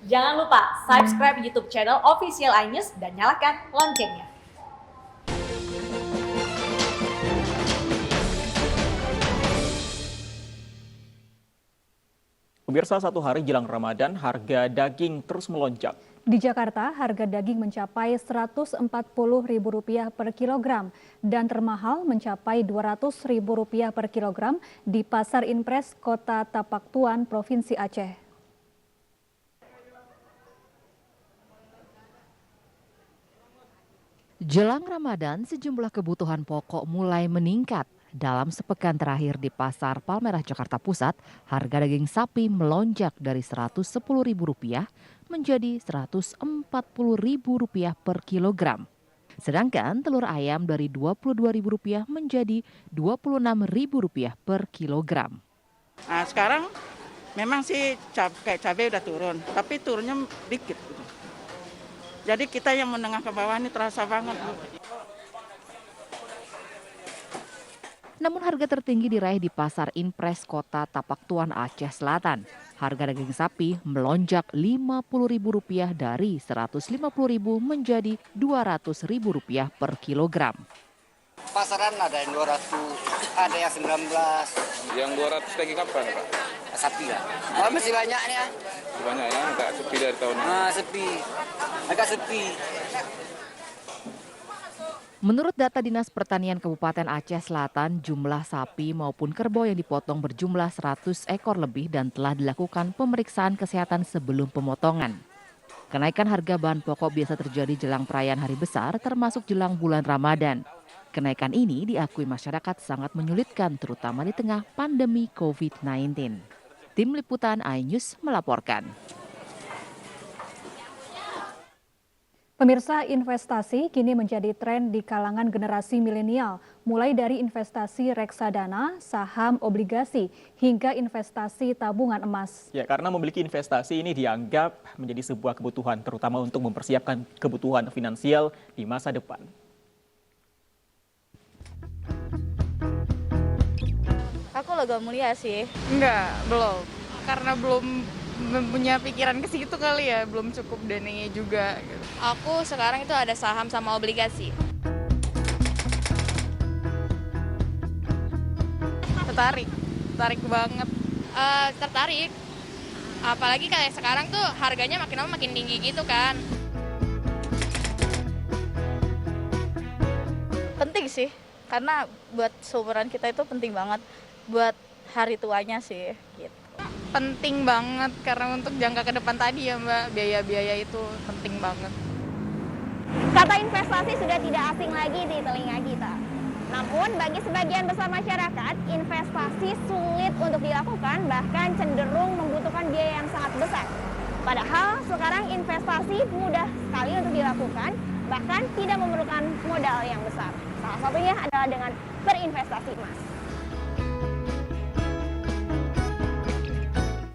Jangan lupa subscribe YouTube channel Official iNews dan nyalakan loncengnya. Pemirsa, satu hari jelang Ramadan, harga daging terus melonjak. Di Jakarta, harga daging mencapai Rp140.000 per kilogram dan termahal mencapai Rp200.000 per kilogram di Pasar Impres Kota Tapak Tuan, Provinsi Aceh. Jelang Ramadan, sejumlah kebutuhan pokok mulai meningkat. Dalam sepekan terakhir di Pasar Palmerah Jakarta Pusat, harga daging sapi melonjak dari Rp110.000 menjadi Rp140.000 per kilogram. Sedangkan telur ayam dari Rp22.000 menjadi Rp26.000 per kilogram. Nah, sekarang memang sih kayak cabai udah turun, tapi turunnya dikit. Jadi kita yang menengah ke bawah ini terasa banget. Namun harga tertinggi diraih di Pasar Impres Kota Tapak Tuan, Aceh Selatan. Harga daging sapi melonjak Rp50.000 dari Rp150.000 menjadi Rp200.000 per kilogram. Pasaran ada yang 200, ada yang 19. Yang 200 daging kapan, Pak? Sapi lah. Oh, masih banyak nih ya. Banyak ya, agak sepi dari tahun ini. Sepi. Agak sepi. Menurut data Dinas Pertanian Kabupaten Aceh Selatan, jumlah sapi maupun kerbau yang dipotong berjumlah 100 ekor lebih dan telah dilakukan pemeriksaan kesehatan sebelum pemotongan. Kenaikan harga bahan pokok biasa terjadi jelang perayaan hari besar, termasuk jelang bulan Ramadan. Kenaikan ini diakui masyarakat sangat menyulitkan, terutama di tengah pandemi COVID-19. Tim Liputan iNews melaporkan. Pemirsa, investasi kini menjadi tren di kalangan generasi milenial, mulai dari investasi reksadana, saham, obligasi, hingga investasi tabungan emas. Ya, karena memiliki investasi ini dianggap menjadi sebuah kebutuhan, terutama untuk mempersiapkan kebutuhan finansial di masa depan. Aku logam mulia sih. Enggak, belum. Karena belum punya pikiran ke situ kali ya, belum cukup dananya juga. Gitu. Aku sekarang itu ada saham sama obligasi. Tertarik banget. Tertarik. Apalagi kayak sekarang tuh harganya makin lama makin tinggi gitu kan. Penting sih, karena buat seumuran kita itu penting banget. Buat hari tuanya sih gitu. Penting banget karena untuk jangka ke depan tadi ya Mbak, biaya-biaya itu penting banget. Kata investasi sudah tidak asing lagi di telinga kita. Namun bagi sebagian besar masyarakat, investasi sulit untuk dilakukan, bahkan cenderung membutuhkan biaya yang sangat besar. Padahal sekarang investasi mudah sekali untuk dilakukan, bahkan tidak memerlukan modal yang besar. Salah satunya adalah dengan berinvestasi emas.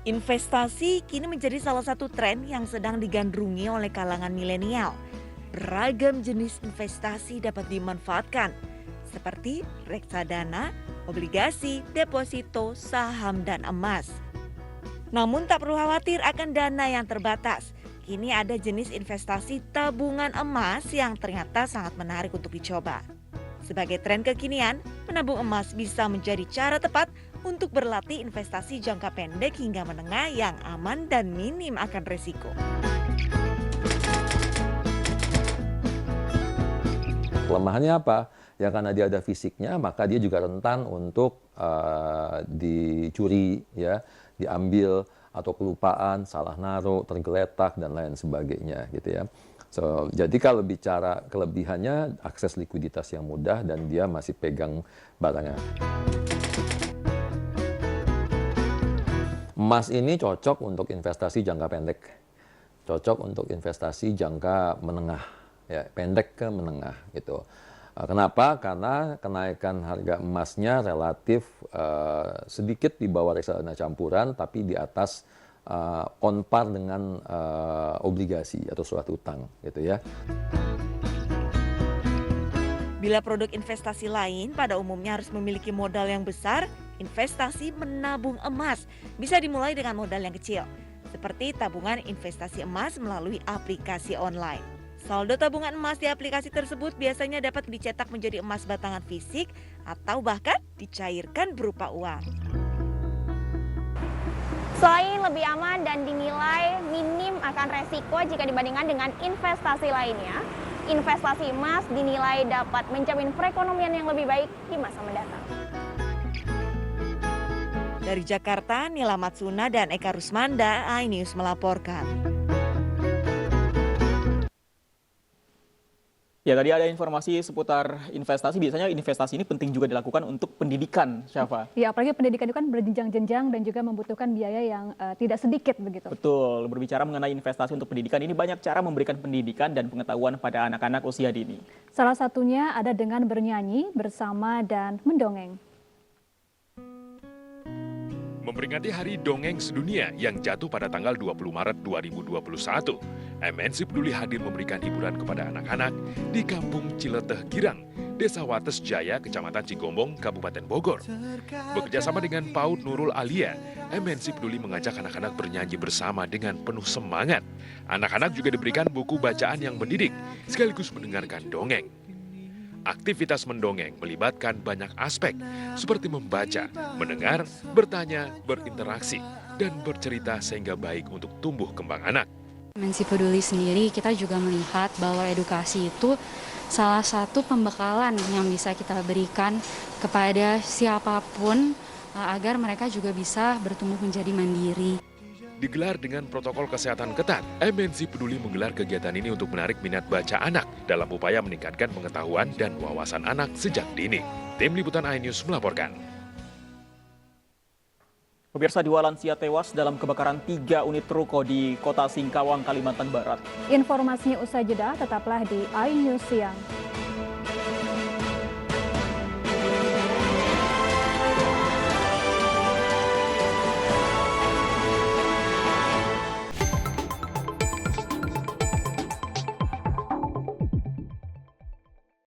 Investasi kini menjadi salah satu tren yang sedang digandrungi oleh kalangan milenial. Beragam jenis investasi dapat dimanfaatkan, seperti reksadana, obligasi, deposito, saham, dan emas. Namun tak perlu khawatir akan dana yang terbatas. Kini ada jenis investasi tabungan emas yang ternyata sangat menarik untuk dicoba. Sebagai tren kekinian, menabung emas bisa menjadi cara tepat untuk berlatih investasi jangka pendek hingga menengah yang aman dan minim akan risiko. Kelemahannya apa? Ya karena dia ada fisiknya, maka dia juga rentan untuk dicuri, ya, diambil atau kelupaan, salah naruh, tergeletak dan lain sebagainya, gitu ya. Jadi kalau bicara kelebihannya, akses likuiditas yang mudah dan dia masih pegang barangnya. Emas ini cocok untuk investasi jangka pendek, cocok untuk investasi jangka menengah, ya, pendek ke menengah gitu. Kenapa? Karena kenaikan harga emasnya relatif sedikit di bawah reksadana campuran, tapi di atas on par dengan obligasi atau surat utang, gitu ya. Bila produk investasi lain pada umumnya harus memiliki modal yang besar, investasi menabung emas bisa dimulai dengan modal yang kecil. seperti tabungan investasi emas melalui aplikasi online. Saldo tabungan emas di aplikasi tersebut biasanya dapat dicetak menjadi emas batangan fisik atau bahkan dicairkan berupa uang. Selain lebih aman dan dinilai minim akan resiko jika dibandingkan dengan investasi lainnya, investasi emas dinilai dapat menjamin perekonomian yang lebih baik di masa mendatang. Dari Jakarta, Nila Matsuna dan Eka Rusmanda, iNews melaporkan. Ya, tadi ada informasi seputar investasi. Biasanya investasi ini penting juga dilakukan untuk pendidikan, Syafa. Ya, apalagi pendidikan itu kan berjenjang-jenjang dan juga membutuhkan biaya yang tidak sedikit begitu. Betul, berbicara mengenai investasi untuk pendidikan, ini banyak cara memberikan pendidikan dan pengetahuan pada anak-anak usia dini. Salah satunya ada dengan bernyanyi, bersama, dan mendongeng. Memperingati Hari Dongeng Sedunia yang jatuh pada tanggal 20 Maret 2021, MNC Peduli hadir memberikan hiburan kepada anak-anak di Kampung Cileteh Girang, Desa Wates Jaya, Kecamatan Cigombong, Kabupaten Bogor. Bekerjasama dengan PAUD Nurul Alia, MNC Peduli mengajak anak-anak bernyanyi bersama dengan penuh semangat. Anak-anak juga diberikan buku bacaan yang mendidik, sekaligus mendengarkan dongeng. Aktivitas mendongeng melibatkan banyak aspek, seperti membaca, mendengar, bertanya, berinteraksi, dan bercerita sehingga baik untuk tumbuh kembang anak. MNC Peduli sendiri kita juga melihat bahwa edukasi itu salah satu pembekalan yang bisa kita berikan kepada siapapun agar mereka juga bisa bertumbuh menjadi mandiri. Digelar dengan protokol kesehatan ketat, MNC Peduli menggelar kegiatan ini untuk menarik minat baca anak dalam upaya meningkatkan pengetahuan dan wawasan anak sejak dini. Tim Liputan iNews melaporkan. Pemirsa, 2 lansia tewas dalam kebakaran 3 unit ruko di Kota Singkawang, Kalimantan Barat. Informasinya usai jeda, tetaplah di iNews Siang.